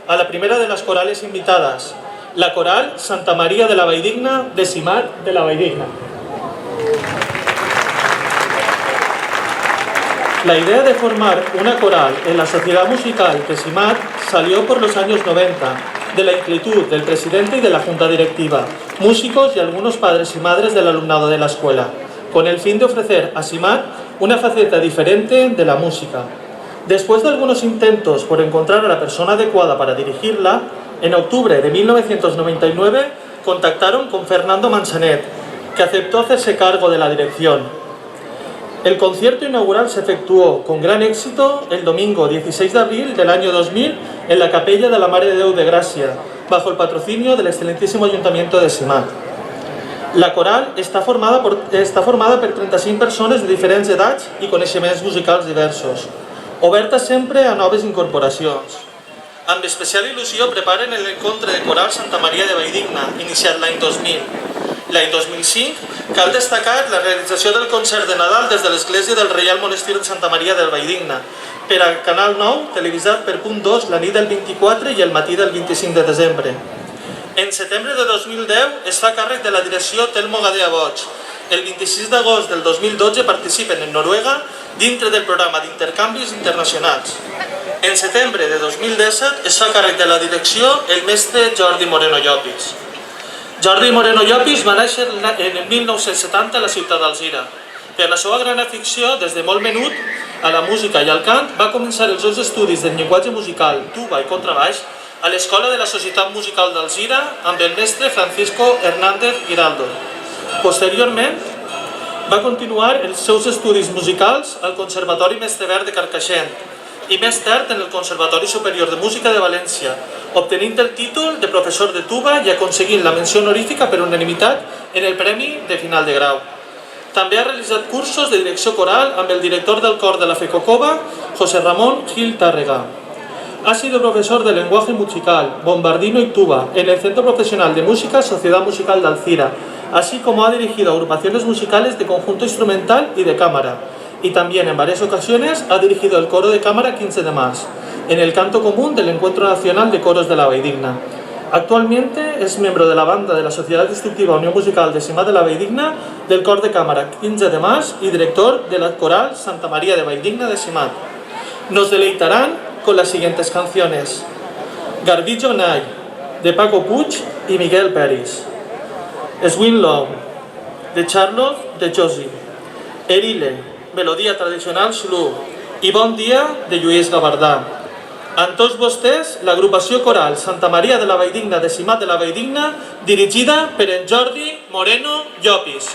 a la primera de las corales invitadas, la coral Santa María de la Valldigna de Simat de la Valldigna. La idea de formar una coral en la Sociedad Musical de Simat salió por los años 90, de la inquietud del presidente y de la junta directiva, músicos y algunos padres y madres del alumnado de la escuela, con el fin de ofrecer a Simat una faceta diferente de la música. Después de algunos intentos por encontrar a la persona adecuada para dirigirla, en octubre de 1999 contactaron con Fernando Manzanet, que aceptó hacerse cargo de la dirección. El concierto inaugural se efectuó con gran éxito el domingo 16 de abril del año 2000 en la Capella de la Mare de Déu de Gràcia, bajo el patrocinio del excelentísimo Ayuntamiento de Simat. La coral està formada per 35 persones de diferents edats i coneixements musicals diversos, oberta sempre a noves incorporacions. Amb especial il·lusió preparen l'encontre de coral Santa Maria de Valldigna, iniciat l'any 2000. L'any 2005 cal destacar la realització del concert de Nadal des de l'església del Reial Monestir de Santa Maria del Valldigna per a Canal 9, televisat per Punt 2 la nit del 24 i el matí del 25 de desembre. En setembre de 2010 es fa càrrec de la direcció Telmo Gadea Boig. El 26 d'agost del 2012 participen en Noruega dintre del programa d'intercanvis internacionals. En setembre de 2017 es fa càrrec de la direcció el mestre Jordi Moreno Llopis. Jordi Moreno Llopis va néixer en el 1970 a la ciutat d'Alzira. Per la seva gran afició, des de molt menut, a la música i al cant, va començar els seus estudis del llenguatge musical, tuba i contrabaix, a l'Escola de la Societat Musical d'Alzira amb el mestre Francisco Hernández Giraldo. Posteriorment, va continuar els seus estudis musicals al Conservatori Mestre Verd de Carcaixent i més tard en el Conservatori Superior de Música de València, obtenint el títol de professor de tuba i aconseguint la menció honorífica per unanimitat en el Premi de Final de Grau. També ha realitzat cursos de direcció coral amb el director del cor de la FECOCOBA, José Ramón Gil Tárrega. Ha sido profesor de lenguaje musical, bombardino y tuba en el Centro Profesional de Música Sociedad Musical de Alzira, así como ha dirigido agrupaciones musicales de conjunto instrumental y de cámara. Y también en varias ocasiones ha dirigido el coro de cámara 15 de marzo, en el canto común del Encuentro Nacional de Coros de la Valldigna. Actualmente es miembro de la banda de la Sociedad Instructiva Unión Musical de Simat de la Valldigna, del cor de cámara 15 de marzo y director de la coral Santa María de Valldigna de Simat. Nos deleitarán con las siguientes canciones: Garbitjo Nay, de Paco Puig y Miguel Peris; Swing Long, de Charlotte de Josie; Erile, melodía tradicional Zulu; i Bon dia, de Lluís Gavardà. Amb tots vostès, l'agrupació coral Santa Maria de la Valldigna de Simat de la Valldigna, dirigida per en Jordi Moreno Llopis.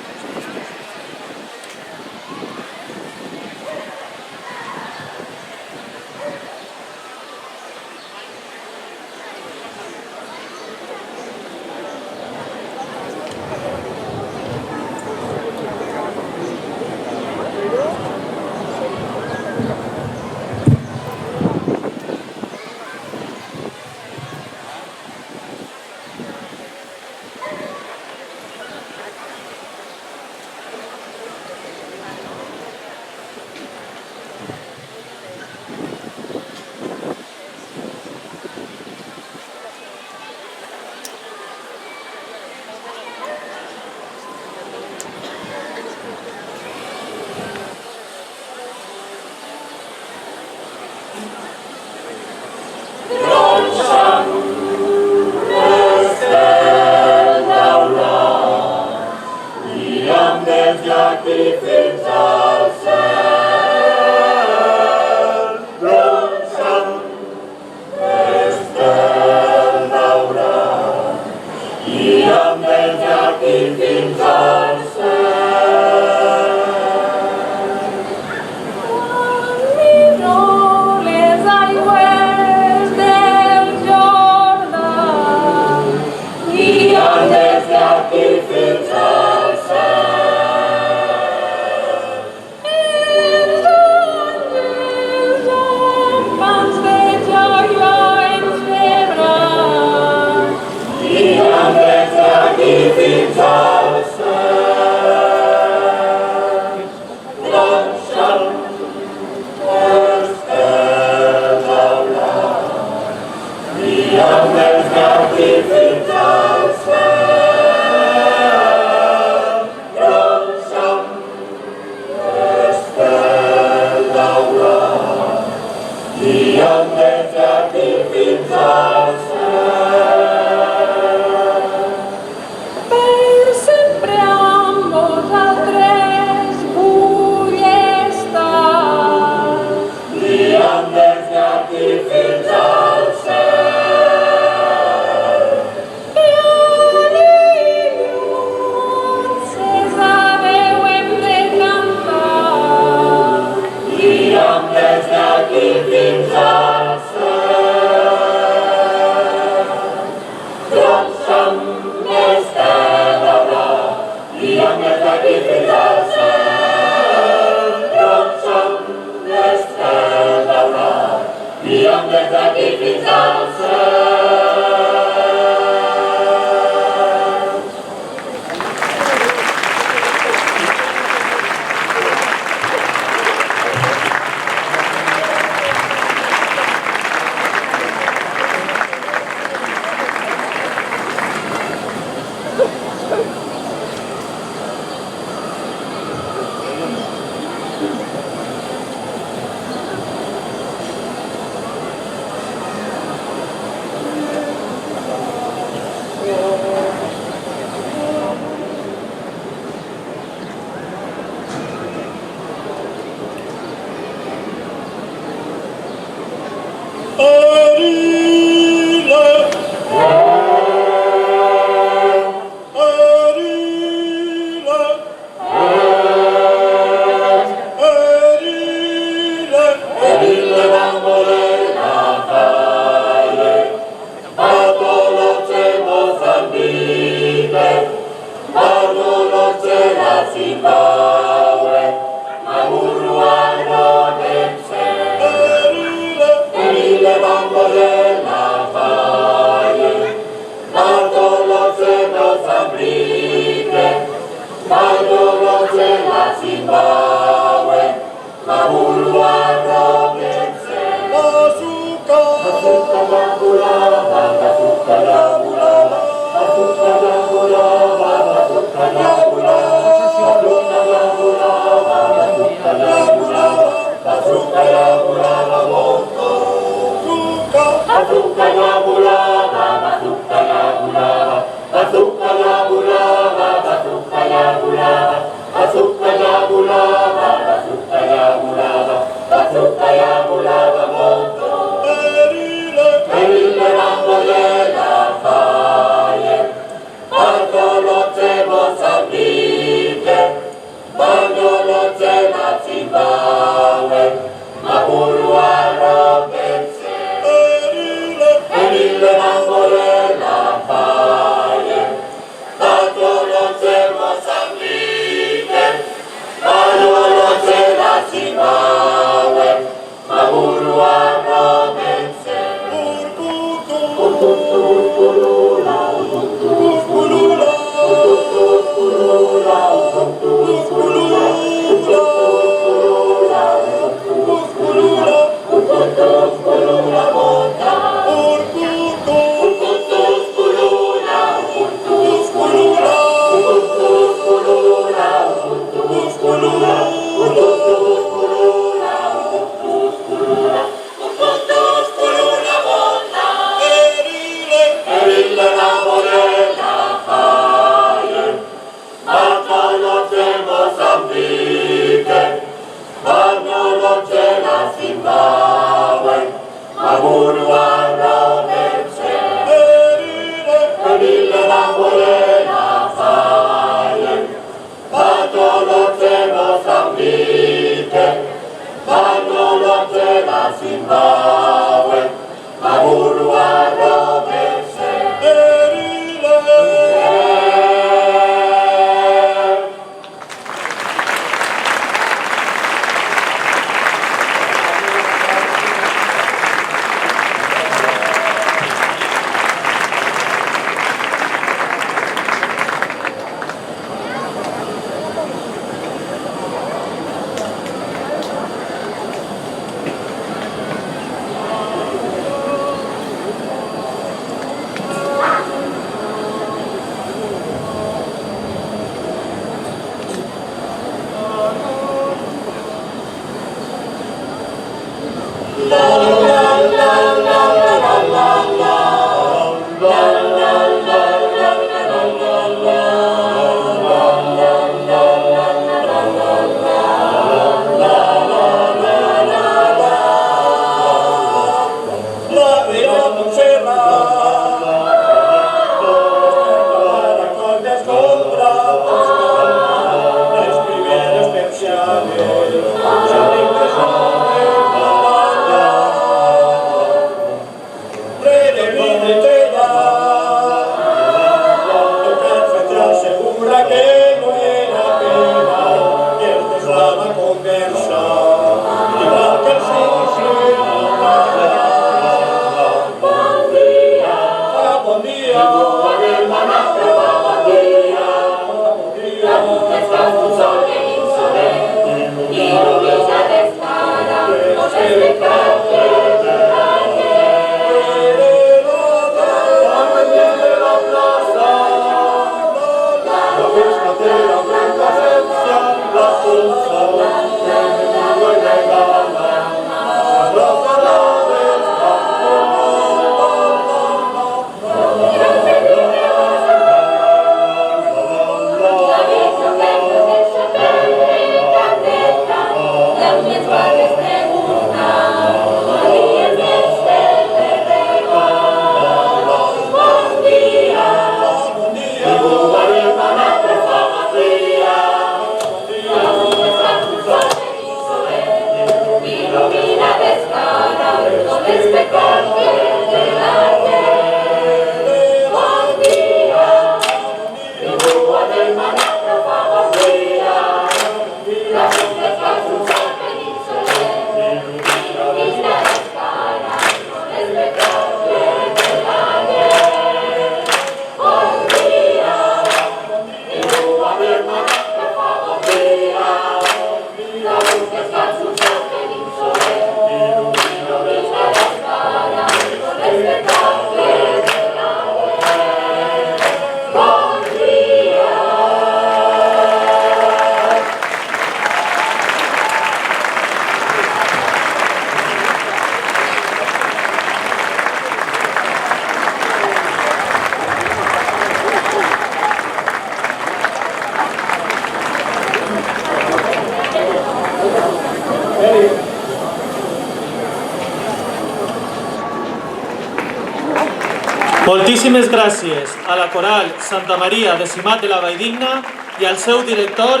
Moltíssimes gràcies a la Coral Santa Maria de Simat de la Valldigna i al seu director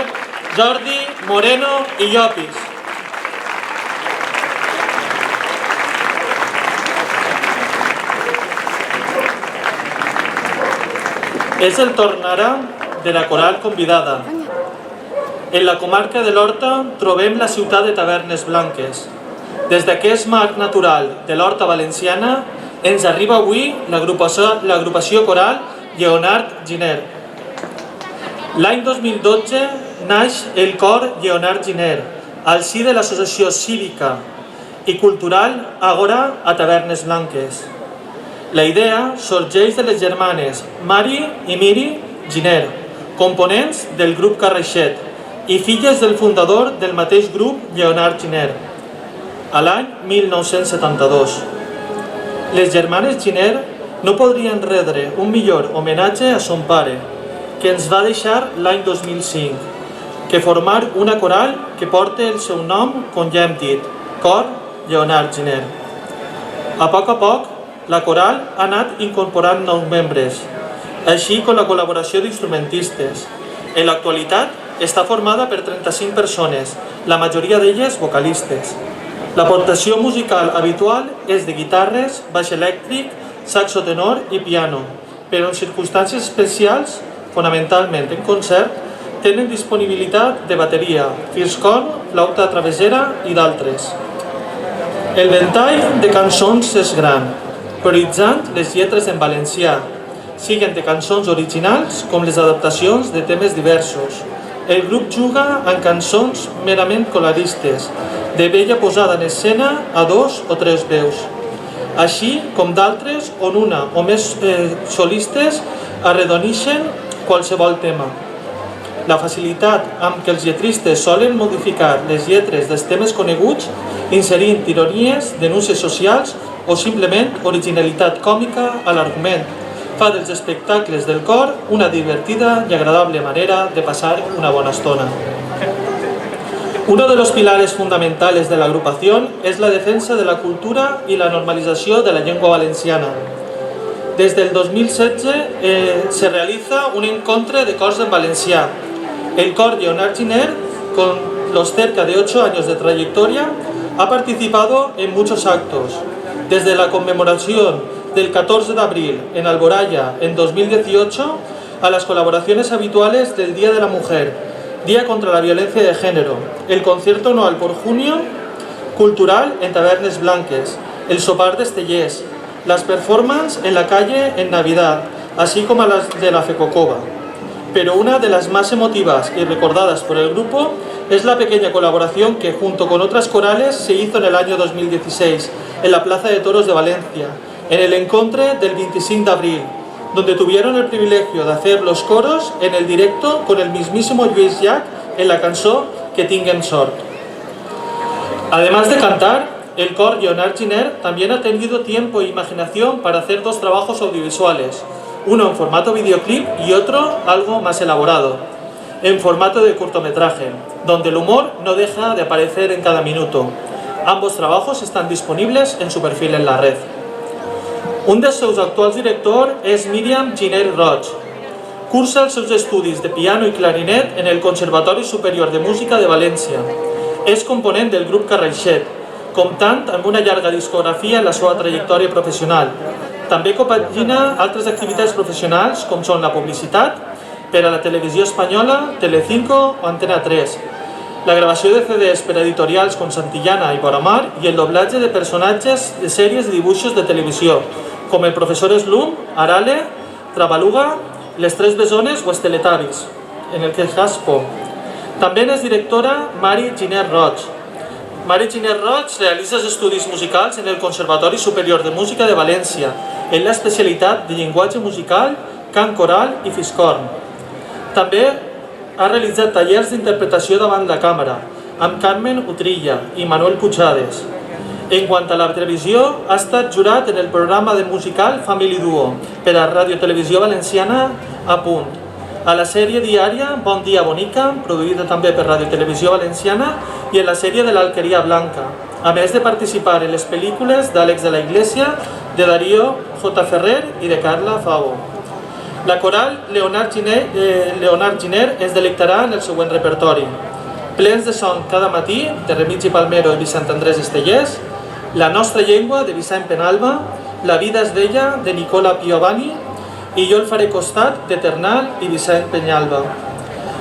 Jordi Moreno i Llopis. És el torn ara de la coral convidada. En la comarca de l'Horta trobem la ciutat de Tavernes Blanques. Des d'aquest marc natural de l'Horta valenciana ens arriba avui l'agrupació coral Lleonard Giner. L'any 2012 naix el cor Lleonard Giner al si de l'associació cívica i cultural Àgora a Tavernes Blanques. La idea sorgeix de les germanes Mari i Miri Giner, components del grup Carraixet i filles del fundador del mateix grup Lleonard Giner, a l'any 1972. Les germanes Giner no podrien rebre un millor homenatge a son pare, que ens va deixar l'any 2005, que formar una coral que porta el seu nom, com ja hem dit, Cor Lleonard Giner. A poc, la coral ha anat incorporant nous membres, així com la col·laboració d'instrumentistes. En l'actualitat està formada per 35 persones, la majoria d'elles vocalistes. L'aportació musical habitual és de guitarres, baix elèctric, saxo tenor i piano, però en circumstàncies especials, fonamentalment en concert, tenen disponibilitat de bateria, fiscorn, flauta travessera i d'altres. El ventall de cançons és gran, prioritzant les lletres en valencià, siguen de cançons originals com les adaptacions de temes diversos. El grup juga amb cançons merament coloristes, de bella posada en escena a 2 o 3 veus, així com d'altres on una o més solistes arredoneixen qualsevol tema. La facilitat amb què els lletristes solen modificar les lletres dels temes coneguts, inserint ironies, denúncies socials o simplement originalitat còmica a l'argument, fa dels espectacles del cor una divertida y agradable manera de pasar una buena estona. Uno de los pilares fundamentales de la agrupación es la defensa de la cultura y la normalización de la lengua valenciana. Desde el 2016 se realiza un encuentro de cors en valencià. El cor Lleonard Giner, con los cerca de 8 años de trayectoria, ha participado en muchos actos, desde la conmemoración del 14 de abril en Alboraya en 2018 a las colaboraciones habituales del Día de la Mujer, Día contra la Violencia de Género, el concierto anual por junio cultural en Tavernes Blanques, el sopar de Estellés, las performances en la calle en Navidad, así como las de la Fecocova. Pero una de las más emotivas y recordadas por el grupo es la pequeña colaboración que junto con otras corales se hizo en el año 2016 en la Plaza de Toros de Valencia, en el encontre del 25 de abril, donde tuvieron el privilegio de hacer los coros en el directo con el mismísimo Lluís Llach en la canción Que tinguem sort. Además de cantar, el cor Lleonard Giner también ha tenido tiempo e imaginación para hacer 2 trabajos audiovisuales, uno en formato videoclip y otro algo más elaborado, en formato de cortometraje, donde el humor no deja de aparecer en cada minuto. Ambos trabajos están disponibles en su perfil en la red. Un dels seus actuals directors és Míriam Giner Roig. Cursa els seus estudis de piano i clarinet en el Conservatori Superior de Música de València. És component del grup Carraixet, comptant amb una llarga discografia en la seva trajectòria professional. També compagina altres activitats professionals com són la publicitat per a la televisió espanyola, Telecinco o Antena 3, la gravació de CDs per a editorials com Santillana i Boramar i el doblatge de personatges de sèries i dibuixos de televisió, com el professor Slum, Arale, Trabaluga, Les Tres Besones o els Teletavis, en el que és Gaspo. També és directora Mari Giner Roig. Mari Giner Roig realitza els estudis musicals en el Conservatori Superior de Música de València, en l'especialitat de llenguatge musical, cant coral i fiscorn. També ha realitzat tallers d'interpretació davant la càmera, amb Carmen Utrilla i Manuel Puigades. En quant a la televisió, ha estat jurat en el programa de musical Family Duo per a Radio Televisió Valenciana a Punt, a la sèrie diària Bon Dia Bonica, produïda també per Radio Televisió Valenciana, i en la sèrie de l'Alqueria Blanca, a més de participar en les pel·lícules d'Àlex de la Iglesia, de Darío J. Ferrer i de Carla Favo. La coral Leonard Giner es delectarà en el següent repertori: Plens de son cada matí, de Remigi Palmero i Vicent Andrés Estellés; La nostra llengua, de Vicent Penalba; La vida és bella, de Nicola Piovani; y Yo el faré costat, de Ternal y Vicent Peñalba.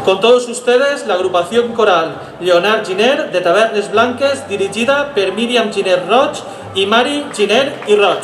Con todos ustedes, la agrupación coral Leonard Giner de Tavernes Blanques, dirigida por Míriam Giner Roig y Mari Giner y Roig.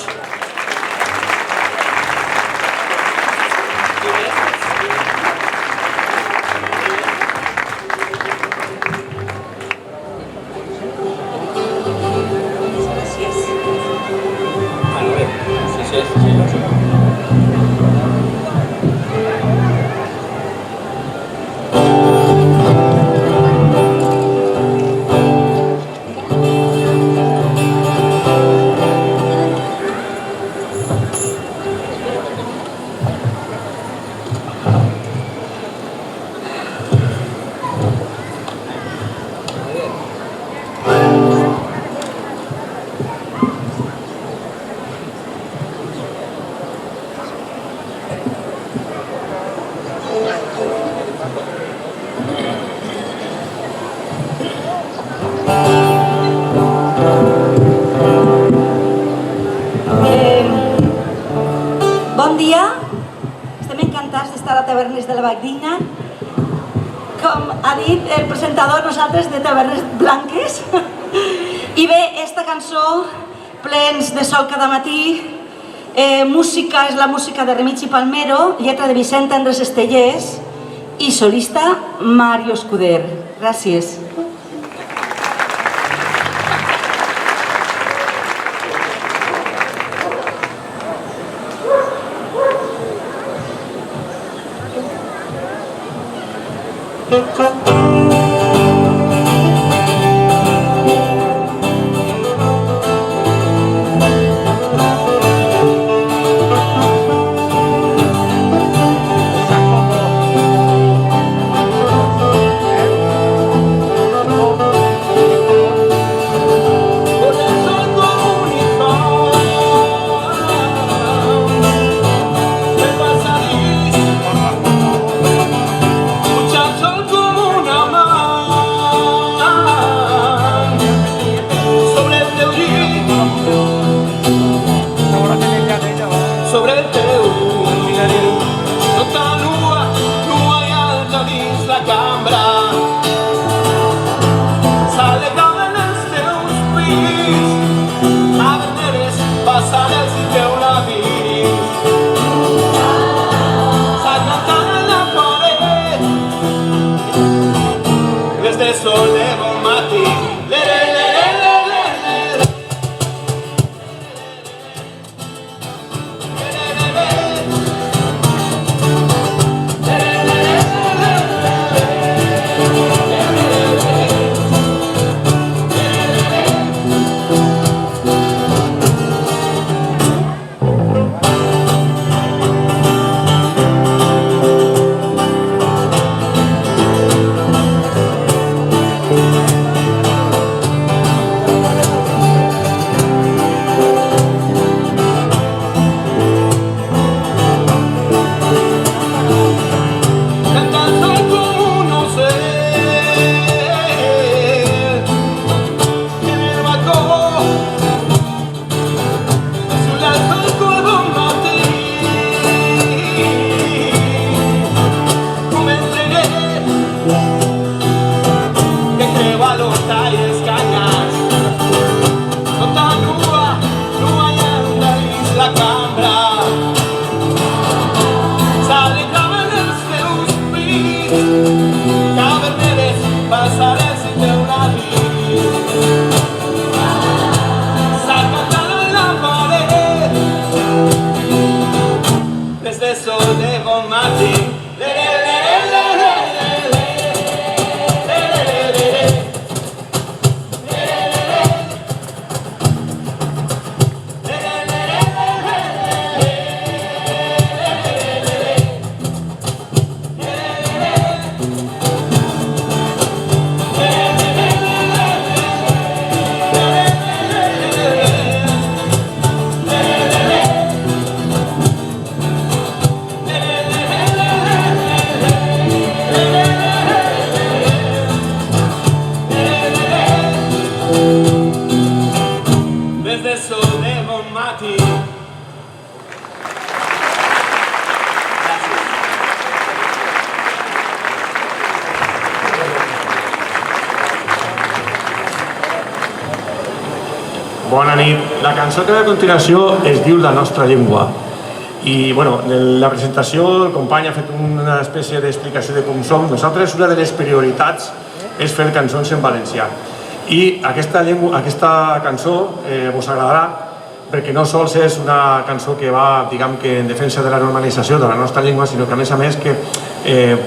Bon dia, estem encantats d'estar a Tavernes de la Valldigna. Com ha dit el presentador, nosaltres de Tavernes Blanques. I bé, esta cançó, Plens de sol cada matí, música és la música de Remigi Palmero, lletra de Vicent Andrés Estellés i solista Mario Escuder. Gràcies. Bona nit. La cançó que ve a continuació es diu La nostra llengua. I bueno, en la presentació el company ha fet una espècie d'explicació de com som. Nosaltres una de les prioritats és fer cançons en valencià. I aquesta cançó us agradarà perquè no sols és una cançó que va, diguem que en defensa de la normalització de la nostra llengua, sinó que a més que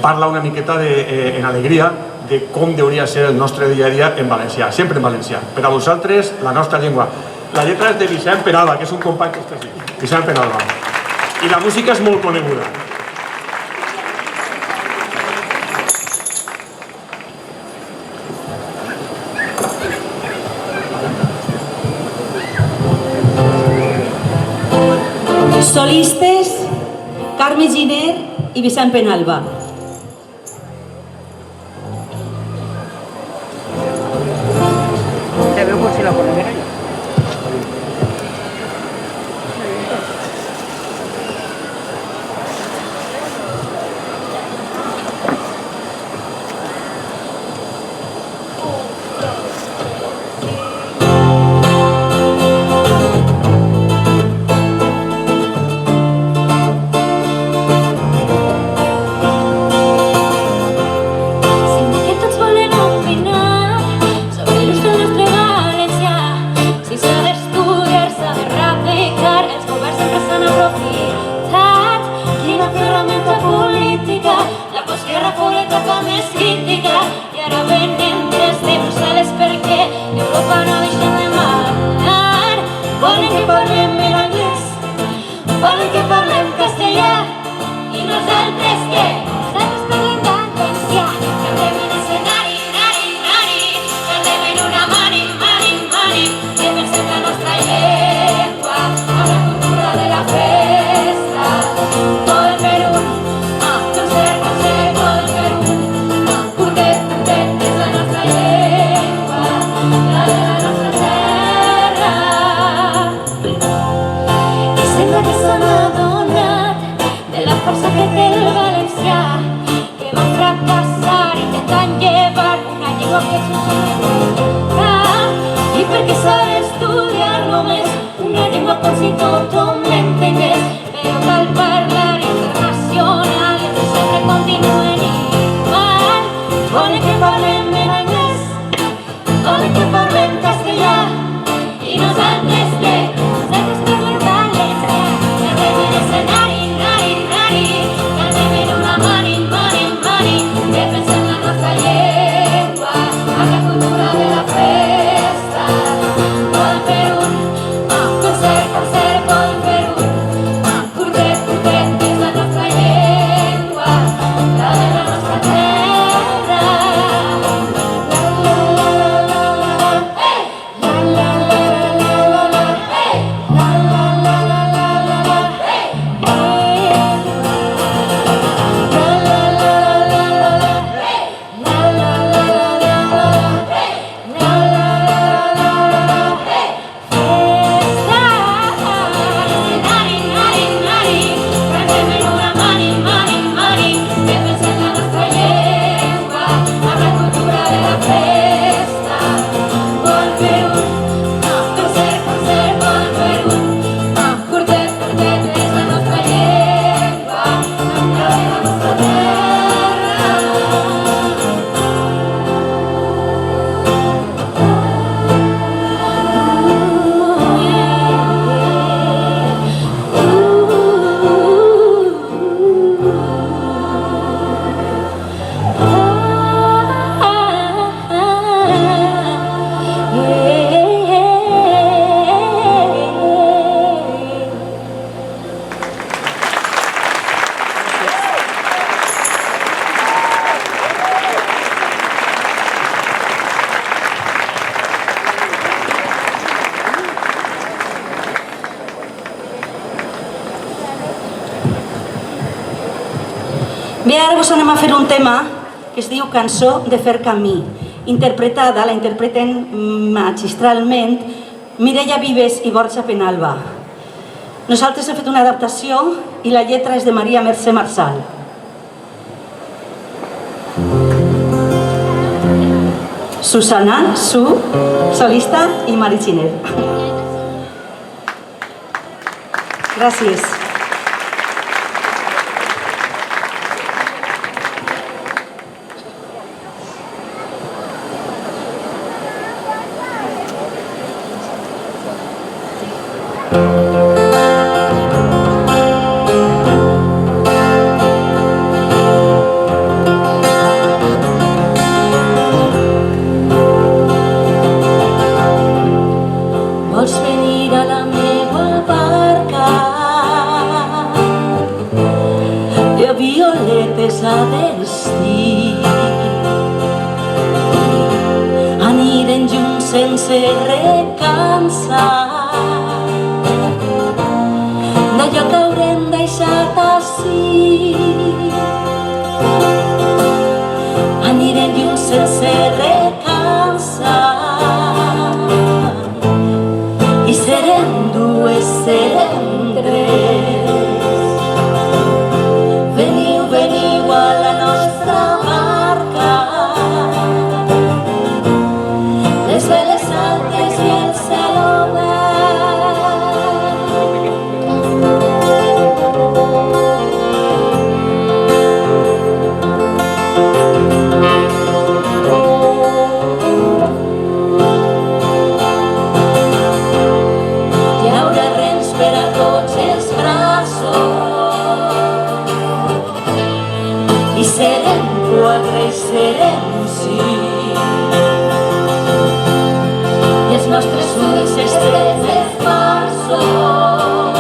parla una miqueta en alegria de com hauria ser el nostre dia a dia en valencià, sempre en valencià. Per a vosaltres, la nostra llengua. La lletra és de Vicent Penalba, que és un company que està aquí. Vicent Penalba. I la música és molt coneguda. Solistes, Carme Giner i Vicent Penalba. Te veo por si la ponen ahí. Bé, ara vos anem a fer un tema que es diu Cançó de fer camí. La interpreten magistralment Mireia Vives i Borja Penalba. Nosaltres hem fet una adaptació i la lletra és de Maria Mercè Marçal. Susana, Su, solista i Mari Giner. Gràcies. Vols venir a la meva barca de violetes a destí. Anirem junts sense recansar d'allò que haurem deixat ací. Anirem junts sense recansar i serem dues, serem tres. Veniu, veniu a la nostra barca, les veles altes i el cel obert. Hi haurà rems per a tots els braços i serem quatre i serem sis. I els nostres ulls estretes passos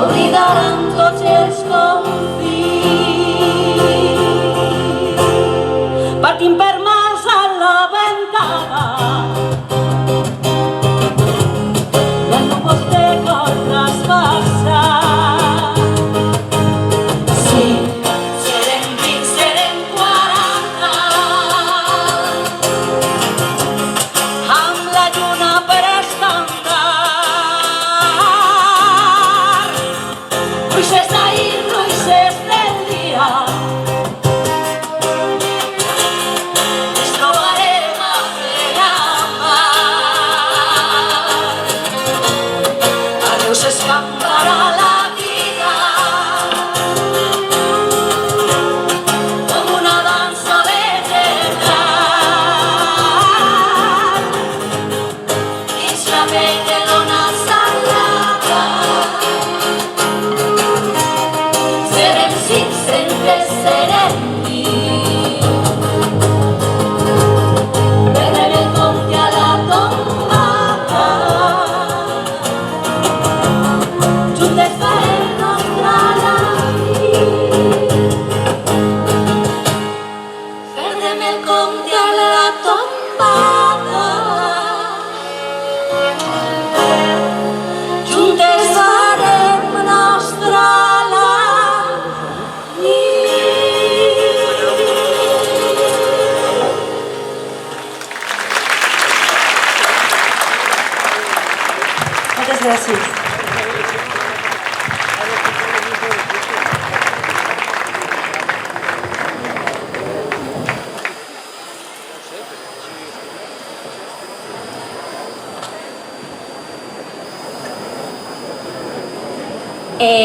oblidaran tots els confins. Partim per mars a la ventana, les núvols de cor traspassar. Sí, serem 20, serem 40, amb la lluna per estendard. Bruixes d'ahir, bruixes del dia, ens trobarem a plena mar. A Reus s'escamparà la vida com una dansa vegetal. Dins la pell de l'ona salada serem 500, serem 1000. Perdrem el compte a la tombada, juntes farem nostra la nit. Perdrem el compte a la tombada, juntes farem nostra la nit. Moltes gràcies.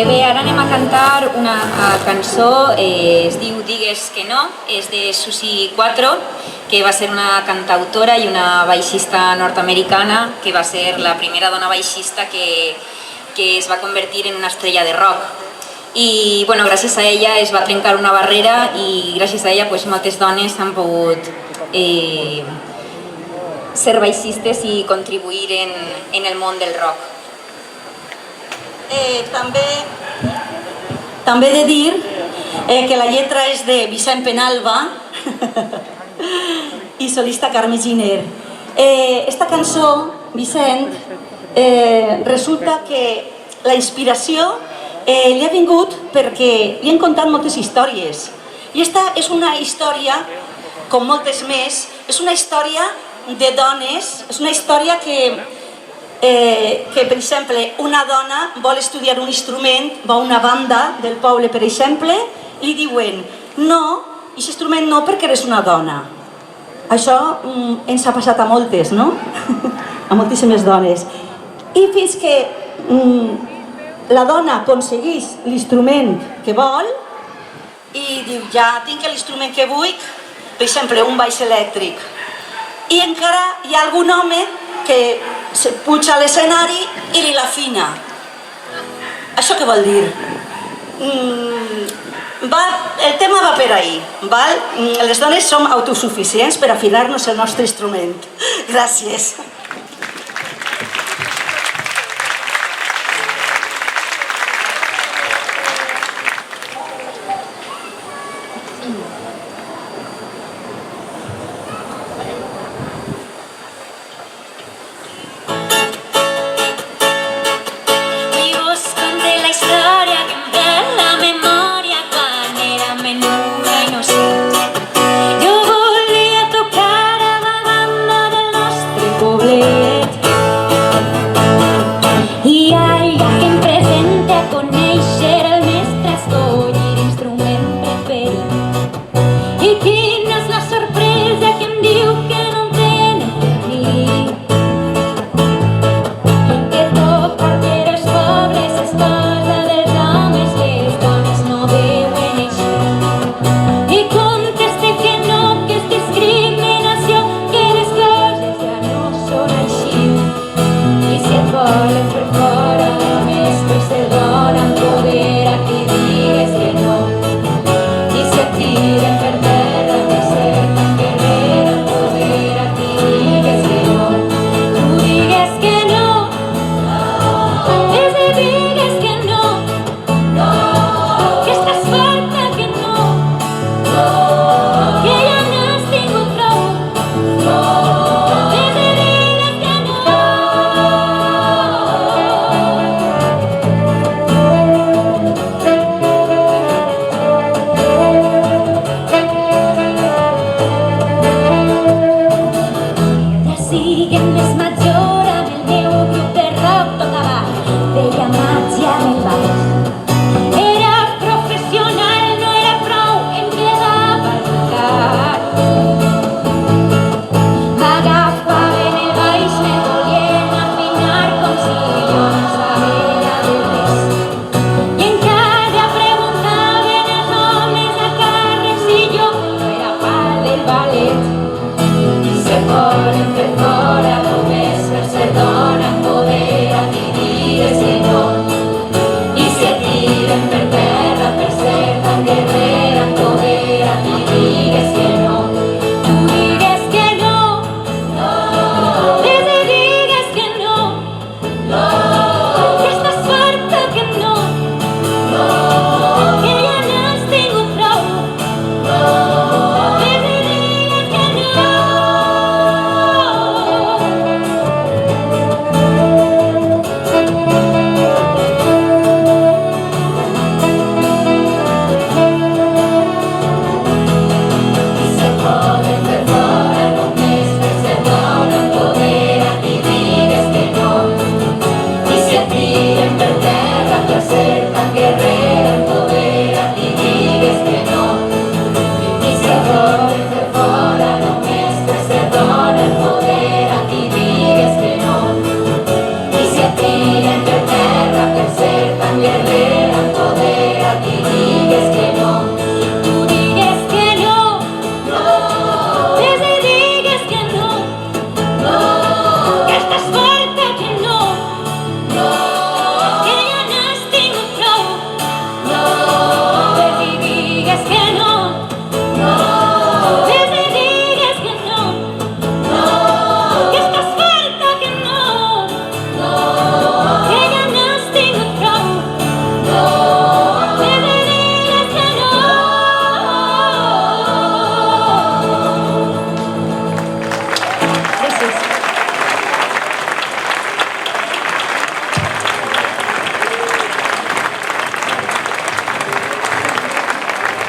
Bé, ara anem a cantar una cançó, es diu Digues que no, és de Susi Quatro, que va ser una cantautora i una baixista nord-americana, que va ser la primera dona baixista que es va convertir en una estrella de rock. I bueno, gràcies a ella es va trencar una barrera i gràcies a ella pues, moltes dones han pogut ser baixistes i contribuir en el món del rock. També he de dir que la lletra és de Vicent Penalba i solista Carme Giner. Esta cançó, Vicent, resulta que la inspiració li ha vingut perquè li han contat moltes històries. I esta és una història, com moltes més, és una història de dones, és una història que per exemple, una dona vol estudiar un instrument, va a una banda del poble, per exemple, i li diuen no, aquest instrument no perquè eres una dona. Això ens ha passat a moltes, no? A moltíssimes dones. I fins que la dona aconsegueix l'instrument que vol i diu, ja tinc l'instrument que vull, per exemple, un baix elèctric. I encara hi ha algun home que se puja a l'escenari i li l'afina. Això què vol dir? El tema va per ahí. Les dones som autosuficients per afinar-nos el nostre instrument. Gràcies.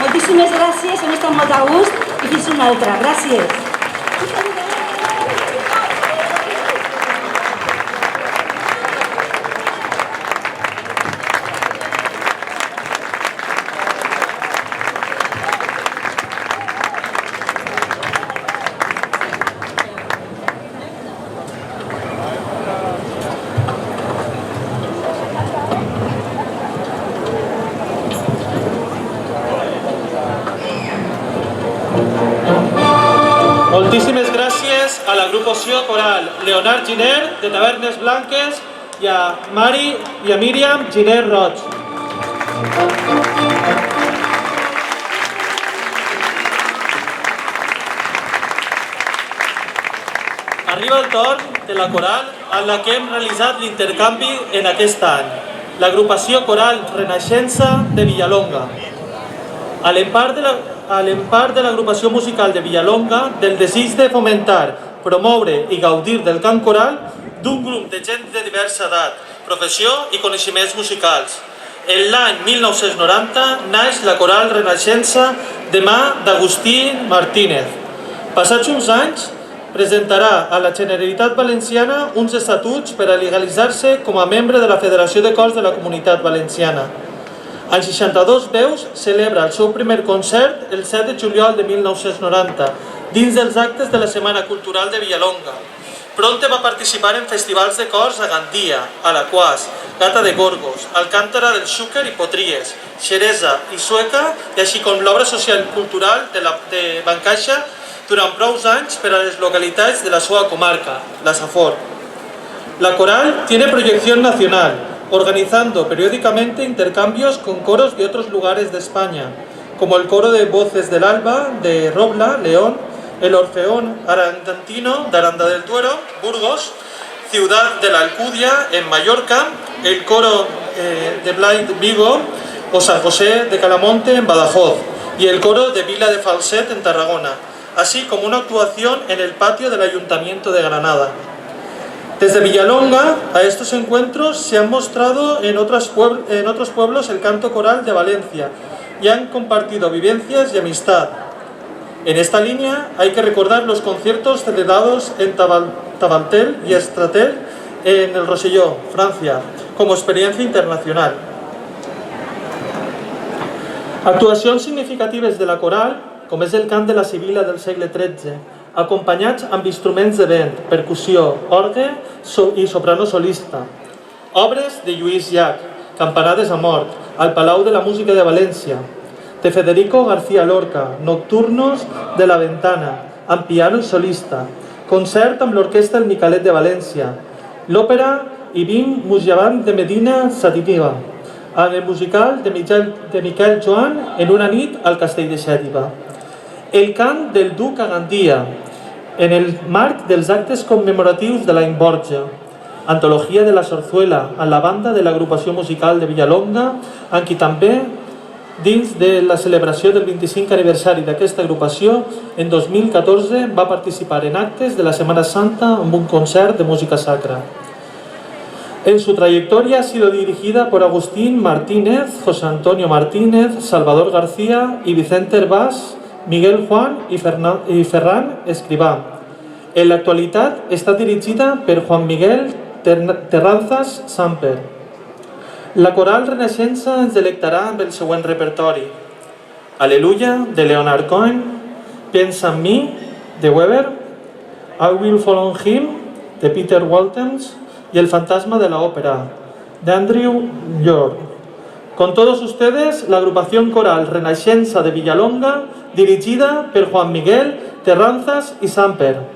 Moltíssimes gràcies, hem estat molt a gust i fins una altra. Gràcies. després a l'agrupació coral Leonard Giner, de Tavernes Blanques, i a Mari i a Míriam Giner Roig. Arriba el torn de la coral en la que hem realitzat l'intercanvi en aquest any, l'agrupació coral Renaixença de Villalonga. A l'empart de l'agrupació musical de Villalonga del desig de fomentar, promoure i gaudir del cant coral d'un grup de gent de diversa edat, professió i coneixements musicals. En l'any 1990 naix la coral Renaixença de mà d'Agustí Martínez. Passats uns anys, presentarà a la Generalitat Valenciana uns estatuts per a legalitzar-se com a membre de la Federació de Cors de la Comunitat Valenciana. En 62 veus celebra el seu primer concert el 7 de juliol de 1990 dins dels actes de la Setmana Cultural de Villalonga. Pronte va participar en festivals de cors a Gandia, Alaquàs, Gata de Gorgos, Alcántara del Xúquer i Potries, Xeresa i Sueca, i així com l'obra social i cultural de Bancaixa durant prou anys per a les localitats de la seva comarca, la Safor. La coral tiene proyección nacional, organizando periódicamente intercambios con coros de otros lugares de España, como el Coro de Voces del Alba de Robla, León, el Orfeón Arandantino de Aranda del Duero, Burgos, Ciudad de la Alcudia en Mallorca, el Coro de Blind Vigo o San José de Calamonte en Badajoz y el Coro de Vila de Falset en Tarragona, así como una actuación en el patio del Ayuntamiento de Granada. Desde Villalonga a estos encuentros se han mostrado en otros pueblos el canto coral de Valencia y han compartido vivencias y amistad. En esta línea hay que recordar los conciertos celebrados en Tabantel y Estratel en el Rosselló, Francia, como experiencia internacional. Actuacions significatives de la coral, com és el cant de la Sibila del segle XIII, acompanyats amb instruments de vent, percussió, orgue i soprano solista. Obres de Lluís Llach, Campanades a mort, al Palau de la Música de València, de Federico García Lorca, Nocturnos de la Ventana, amb piano i solista, concert amb l'Orquestra El Micalet de València, l'òpera Ibim Mujavant de Medina Sativa, amb el musical de Miquel Joan en una nit al Castell de Xèriba. El cant del Duc a Gandia, en el marc dels actes commemoratius de l'any Borja, Antologia de la Sorzuela, amb la banda de l'agrupació musical de Villalonga, amb qui també, dins de la celebració del 25 aniversari d'aquesta agrupació, en 2014 va participar en actes de la Setmana Santa amb un concert de música sacra. En su trayectoria ha sido dirigida por Agustín Martínez, José Antonio Martínez, Salvador García y Vicente Herbás, Miguel Juan y Ferran Escrivà. En l'actualitat està dirigida per Juan Miguel Terranzas Samper. La coral Renaixença ens delectarà amb el següent repertori: Aleluya, de Leonard Cohen, Piensa en mí, de Weber, I Will Follow Him, de Peter Waltens, y El fantasma de la ópera, de Andrew Lloyd. Con todos ustedes, la agrupación coral Renaixença de Villalonga, dirigida por Juan Miguel Terranzas y Samper.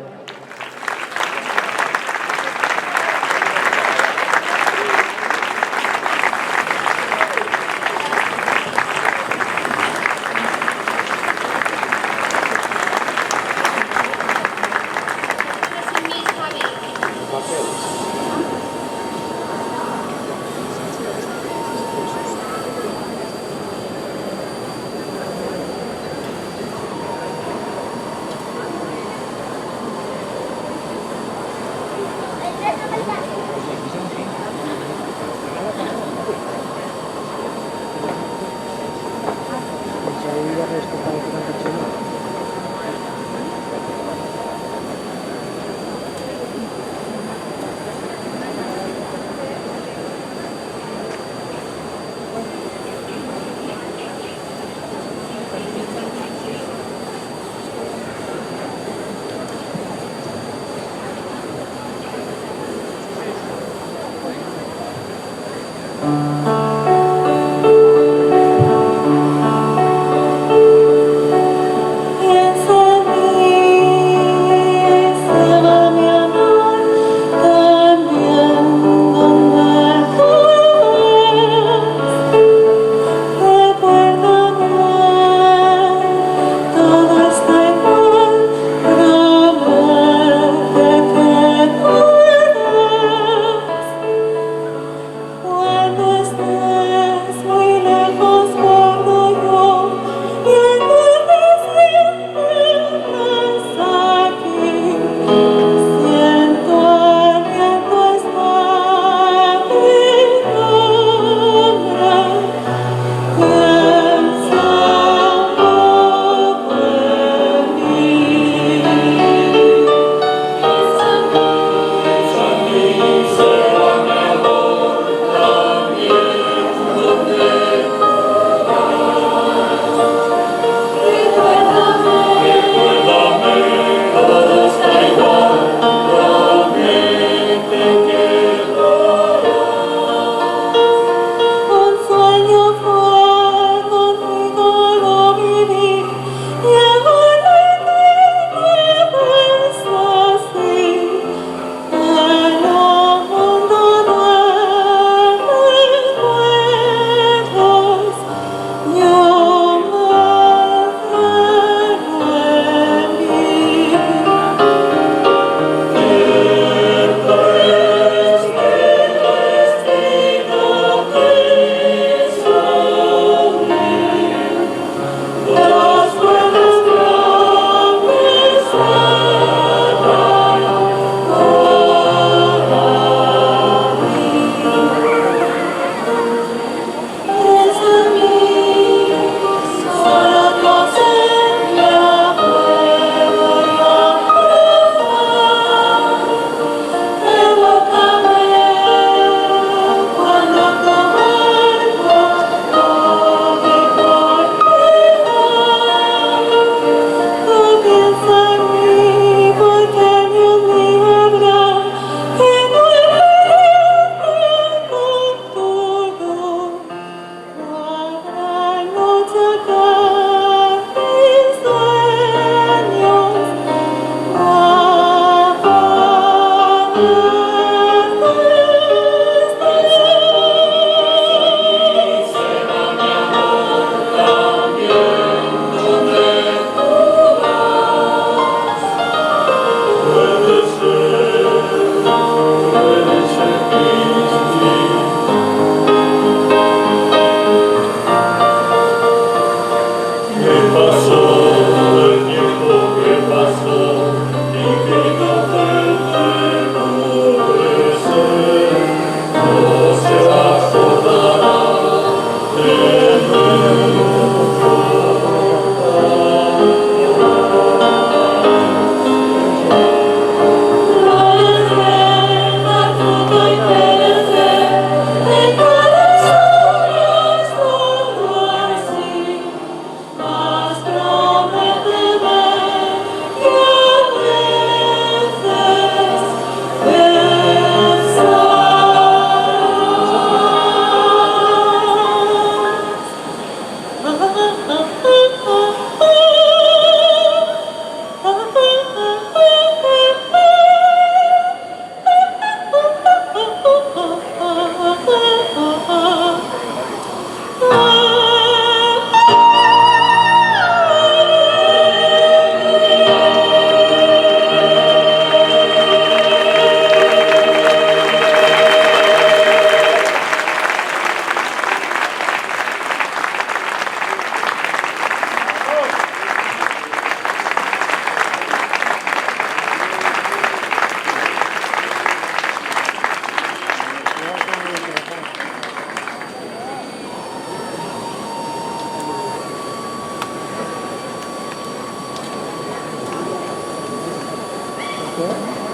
Gracias.